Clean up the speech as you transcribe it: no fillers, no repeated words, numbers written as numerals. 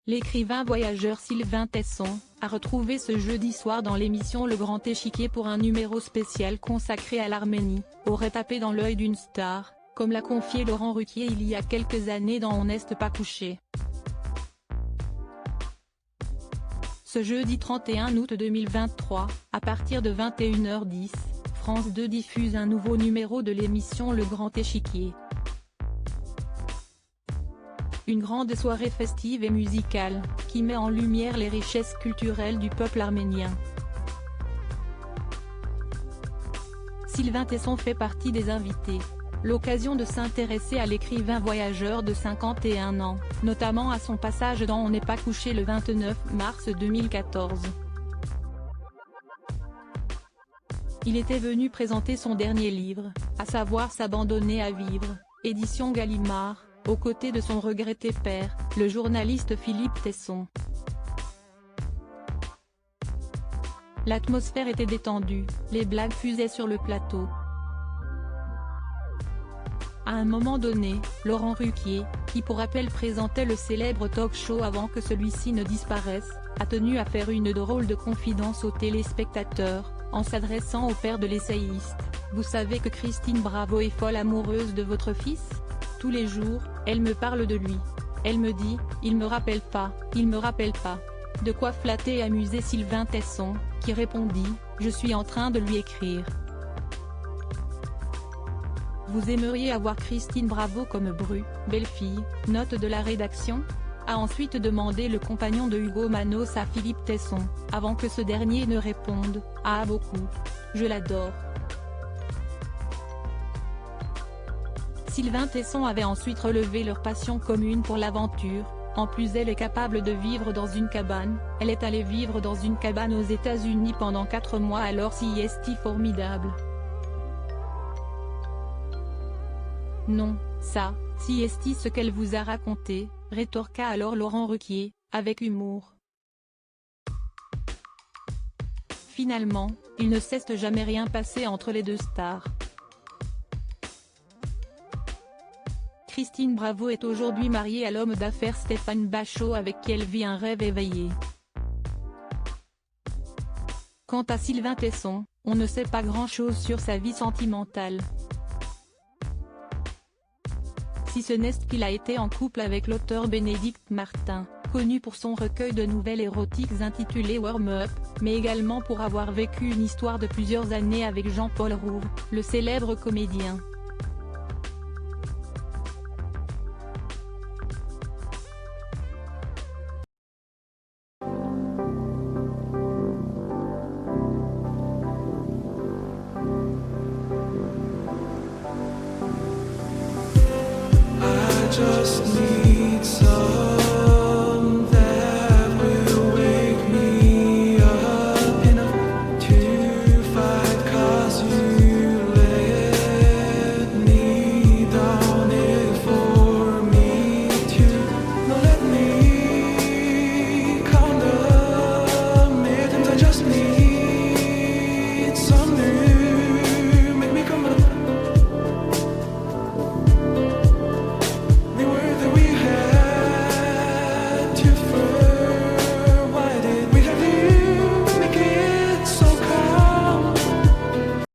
L'écrivain voyageur Sylvain Tesson a retrouvé ce jeudi soir dans l'émission Le Grand Échiquier pour un numéro spécial consacré à l'Arménie, aurait tapé dans l'œil d'une star, comme l'a confié Laurent Ruquier il y a quelques années dans On n'est pas couché. Ce jeudi 31 août 2023, à partir de 21h10, France 2 diffuse un nouveau numéro de l'émission Le Grand Échiquier. Une grande soirée festive et musicale, qui met en lumière les richesses culturelles du peuple arménien. Sylvain Tesson fait partie des invités. L'occasion de s'intéresser à l'écrivain voyageur de 51 ans, notamment à son passage dans On n'est pas couché le 29 mars 2014. Il était venu présenter son dernier livre, à savoir S'abandonner à vivre, édition Gallimard, aux côtés de son regretté père, le journaliste Philippe Tesson. L'atmosphère était détendue, les blagues fusaient sur le plateau. À un moment donné, Laurent Ruquier, qui pour rappel présentait le célèbre talk-show avant que celui-ci ne disparaisse, a tenu à faire une drôle de confidence aux téléspectateurs, en s'adressant au père de l'essayiste. Vous savez que Christine Bravo est folle amoureuse de votre fils ? Tous les jours, elle me parle de lui. Elle me dit, il me rappelle pas, il me rappelle pas. De quoi flatter et amuser Sylvain Tesson, qui répondit, je suis en train de lui écrire. Vous aimeriez avoir Christine Bravo comme bru, belle-fille, note de la rédaction ? A ensuite demandé le compagnon de Hugo Manos à Philippe Tesson, avant que ce dernier ne réponde, ah beaucoup. Je l'adore. Sylvain Tesson avait ensuite relevé leur passion commune pour l'aventure. En plus, elle est capable de vivre dans une cabane, elle est allée vivre dans une cabane aux États-Unis pendant 4 mois, alors si est formidable. Non, ça, si est ce qu'elle vous a raconté, rétorqua alors Laurent Ruquier, avec humour. Finalement, il ne s'est jamais rien passé entre les deux stars. Christine Bravo est aujourd'hui mariée à l'homme d'affaires Stéphane Bachot, avec qui elle vit un rêve éveillé. Quant à Sylvain Tesson, on ne sait pas grand-chose sur sa vie sentimentale. Si ce n'est qu'il a été en couple avec l'auteur Bénédicte Martin, connu pour son recueil de nouvelles érotiques intitulé Warm Up, mais également pour avoir vécu une histoire de plusieurs années avec Jean-Paul Rouve, le célèbre comédien.